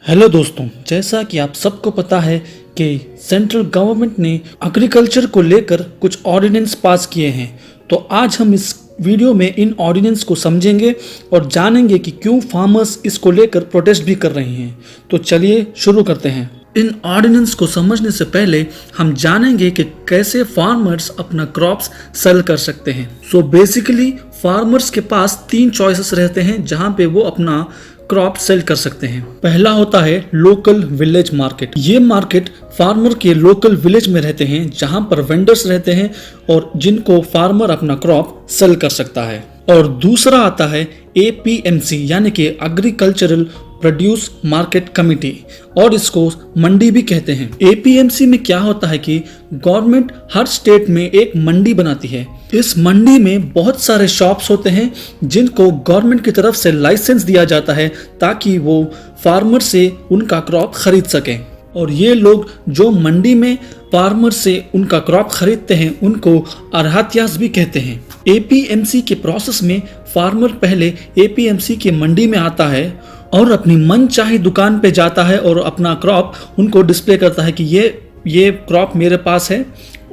Hello दोस्तों, जैसा कि आप सबको पता है कि सेंट्रल गवर्नमेंट ने एग्रीकल्चर को लेकर कुछ ऑर्डिनेंस पास किए हैं। तो आज हम इस वीडियो में इन ऑर्डिनेंस को समझेंगे और जानेंगे कि क्यों फार्मर्स इसको लेकर प्रोटेस्ट भी कर रहे हैं। तो चलिए शुरू करते हैं। इन ऑर्डिनेंस को समझने से पहले हम जानेंगे कि कैसे फार्मर्स अपना क्रॉप्स सेल कर सकते हैं। सो बेसिकली फार्मर्स के पास 3 चॉइसेस रहते हैं जहां पे वो अपना क्रॉप सेल कर सकते हैं। पहला होता है लोकल विलेज मार्केट। ये मार्केट फार्मर के लोकल विलेज में रहते हैं जहां पर वेंडर्स रहते हैं और जिनको फार्मर अपना क्रॉप सेल कर सकता है। और दूसरा आता है APMC यानी कि एग्रीकल्चरल प्रोड्यूस मार्केट कमिटी, और इसको मंडी भी कहते हैं। APMC में क्या होता है कि गवर्नमेंट हर स्टेट में एक मंडी बनाती है। इस मंडी में बहुत सारे शॉप्स होते हैं जिनको गवर्नमेंट की तरफ से लाइसेंस दिया जाता है ताकि वो फार्मर से उनका क्रॉप खरीद सकें। और ये लोग जो मंडी में फार्मर से उनका क्रॉप खरीदते हैं उनको अर्हत्यास भी कहते हैं। APMC के प्रोसेस में फार्मर पहले APMC के मंडी में आता है और अपनी मनचाही दुकान पे जाता है और अपना क्रॉप उनको डिस्प्ले करता है कि ये क्रॉप मेरे पास है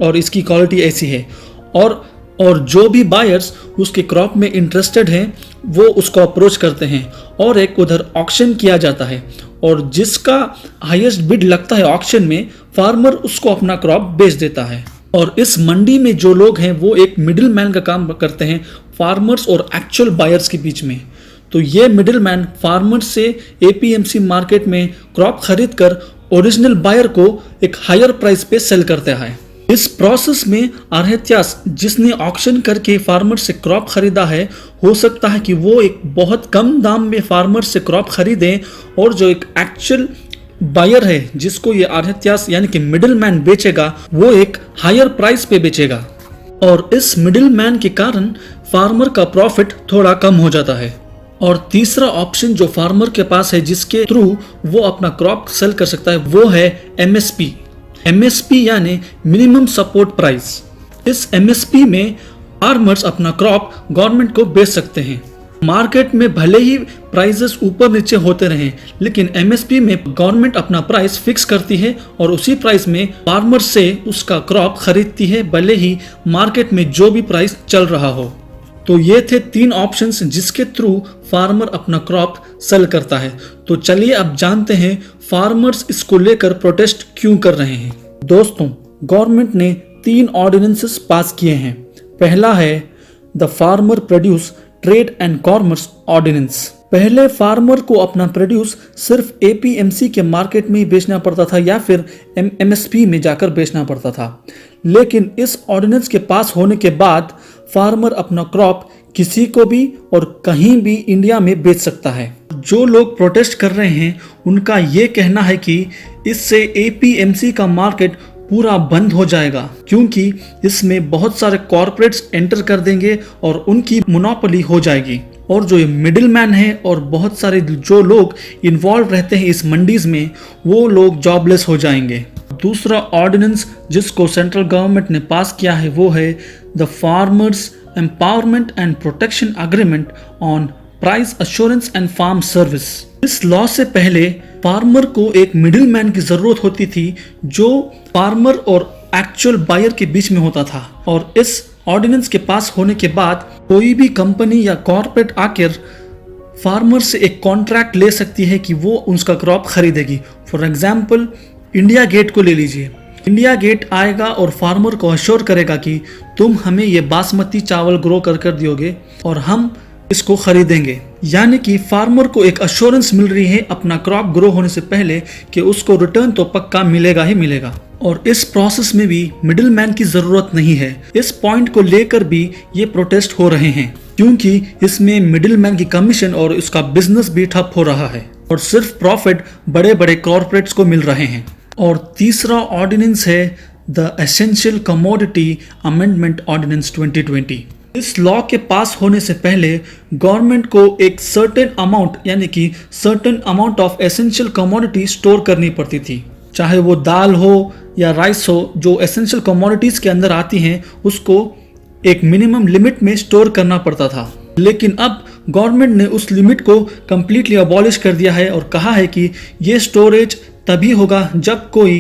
और इसकी क्वालिटी ऐसी है। और जो भी बायर्स उसके क्रॉप में इंटरेस्टेड हैं वो उसको अप्रोच करते हैं और एक उधर ऑक्शन किया जाता है, और जिसका हाईएस्ट बिड लगता है ऑक्शन में, फार्मर उसको अपना क्रॉप बेच देता है। और इस मंडी में जो लोग हैं वो एक मिडिल मैन का काम करते हैं फार्मर्स और एक्चुअल बायर्स के बीच में। तो ये मिडिल मैन फार्मर से APMC मार्केट में क्रॉप खरीद कर ओरिजिनल बायर को एक हायर प्राइस पे सेल करता है। इस प्रोसेस में अर्हत्यास जिसने ऑक्शन करके फार्मर से क्रॉप खरीदा है, हो सकता है कि वो एक बहुत कम दाम में फार्मर से क्रॉप खरीदें, और जो एक एक्चुअल बायर है जिसको ये अर्हत्यास यानी कि मिडिल मैन बेचेगा वो एक हायर प्राइस पे बेचेगा। और इस मिडिल मैन के कारण फार्मर का प्रॉफिट थोड़ा कम हो जाता है। और तीसरा ऑप्शन जो फार्मर के पास है जिसके थ्रू वो अपना क्रॉप सेल कर सकता है वो है MSP यानी मिनिमम सपोर्ट प्राइस। इस MSP में फार्मर्स अपना क्रॉप गवर्नमेंट को बेच सकते हैं। मार्केट में भले ही प्राइसेस ऊपर नीचे होते रहें, लेकिन MSP में गवर्नमेंट अपना प्राइस फिक्स करती है और उसी प्राइस में फार्मर से उसका क्रॉप खरीदती है, भले ही मार्केट में जो भी प्राइस चल रहा हो। तो ये थे 3 ऑप्शंस जिसके थ्रू फार्मर अपना क्रॉप सेल करता है। तो चलिए अब जानते हैं फार्मर्स इसको लेकर प्रोटेस्ट क्यों कर रहे हैं। दोस्तों, गवर्नमेंट ने 3 ऑर्डिनेंसेस पास किए हैं। पहला है the farmer produce trade and commerce ordinance. पहले फार्मर को अपना प्रोड्यूस सिर्फ APMC के मार्केट में ही बेचना पड़ता था या फिर MSP में जाकर बेचना पड़ता था, लेकिन इस ऑर्डिनेंस के पास होने के बाद फार्मर अपना क्रॉप किसी को भी और कहीं भी इंडिया में बेच सकता है। जो लोग प्रोटेस्ट कर रहे हैं उनका ये कहना है कि इससे APMC का मार्केट पूरा बंद हो जाएगा, क्योंकि इसमें बहुत सारे कॉर्पोरेट्स एंटर कर देंगे और उनकी मोनोपोली हो जाएगी, और जो ये मिडिल मैन है और बहुत सारे जो लोग इन्वॉल्व रहते हैं इस मंडीज में वो लोग जॉबलेस हो जाएंगे। दूसरा ऑर्डिनेंस जिसको सेंट्रल गवर्नमेंट ने पास किया है वो है the farmers empowerment and protection agreement on price assurance and farm service. इस लॉ से पहले फार्मर को एक मिडिल मैन की जरूरत होती थी जो फार्मर और एक्चुअल बायर के बीच में होता था, और इस ऑर्डिनेंस के पास होने के बाद कोई भी कंपनी या कॉर्पोरेट आकर फार्मर से एक कॉन्ट्रैक्ट ले सकती है कि वो उसका क्रॉप खरीदेगी। फॉर एग्जाम्पल इंडिया गेट को ले लीजिए। इंडिया गेट आएगा और फार्मर को अश्योर करेगा कि तुम हमें ये बासमती चावल ग्रो कर दियोगे और हम इसको खरीदेंगे। यानी कि फार्मर को एक अश्योरेंस मिल रही है अपना क्रॉप ग्रो होने से पहले कि उसको रिटर्न तो पक्का मिलेगा ही मिलेगा। और इस प्रोसेस में भी मिडिल मैन की जरूरत नहीं है। इस पॉइंट को लेकर भी ये प्रोटेस्ट हो रहे हैं, क्योंकि इसमें मिडिल मैन की कमीशन और उसका बिजनेस भी ठप हो रहा है और सिर्फ प्रॉफिट बड़े बड़े कॉर्पोरेट्स को मिल रहे हैं। और तीसरा ऑर्डिनेंस है the essential commodity amendment ordinance 2020। इस लॉ के पास होने से पहले गवर्नमेंट को एक सर्टेन अमाउंट यानी कि certain amount of essential commodity store करनी पड़ती थी, चाहे वो दाल हो या राइस हो। जो एसेंशियल कमोडिटीज के अंदर आती हैं उसको एक मिनिमम लिमिट में स्टोर करना पड़ता था। लेकिन अब गवर्नमेंट ने उस लिमिट को कम्प्लीटली अबॉलिश कर दिया है और कहा है कि ये स्टोरेज तभी होगा जब कोई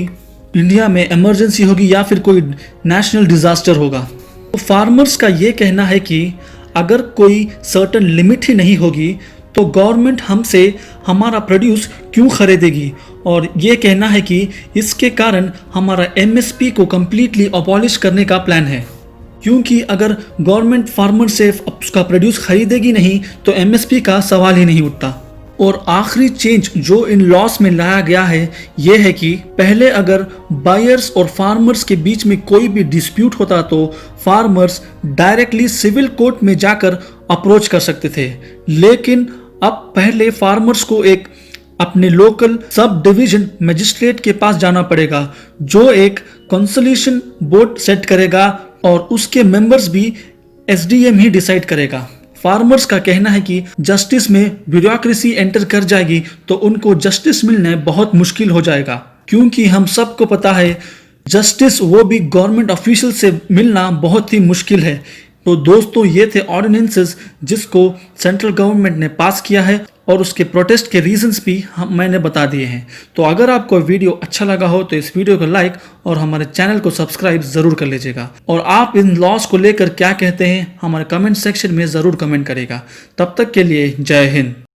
इंडिया में इमरजेंसी होगी या फिर कोई नेशनल डिजास्टर होगा। तो फार्मर्स का ये कहना है कि अगर कोई सर्टेन लिमिट ही नहीं होगी तो गवर्नमेंट हमसे हमारा प्रोड्यूस क्यों खरीदेगी, और ये कहना है कि इसके कारण हमारा एमएसपी को कम्प्लीटली अबॉलिश करने का प्लान है, क्योंकि अगर गवर्नमेंट फार्मर से उसका प्रोड्यूस खरीदेगी नहीं तो एमएसपी का सवाल ही नहीं उठता। और आखिरी चेंज जो इन लॉस में लाया गया है ये है कि पहले अगर बायर्स और फार्मर्स के बीच में कोई भी डिस्प्यूट होता तो फार्मर्स डायरेक्टली सिविल कोर्ट में जाकर अप्रोच कर सकते थे, लेकिन अब पहले फार्मर्स को एक अपने लोकल सब डिवीजन मजिस्ट्रेट के पास जाना पड़ेगा जो एक कंसोलिएशन बोर्ड सेट करेगा और उसके मेंबर्स भी एसडीएम ही डिसाइड करेगा। फार्मर्स का कहना है कि जस्टिस में ब्यूरोक्रेसी एंटर कर जाएगी तो उनको जस्टिस मिलना बहुत मुश्किल हो जाएगा, क्योंकि हम सबको पता है जस्टिस वो भी गवर्नमेंट ऑफिशियल से मिलना बहुत ही मुश्किल है। तो दोस्तों ये थे ऑर्डिनेंसेस जिसको सेंट्रल गवर्नमेंट ने पास किया है और उसके प्रोटेस्ट के रीजंस भी मैंने बता दिए हैं। तो अगर आपको वीडियो अच्छा लगा हो तो इस वीडियो को लाइक और हमारे चैनल को सब्सक्राइब जरूर कर लीजिएगा, और आप इन लॉस को लेकर क्या कहते हैं हमारे कमेंट सेक्शन में ज़रूर कमेंट करेगा। तब तक के लिए जय हिंद।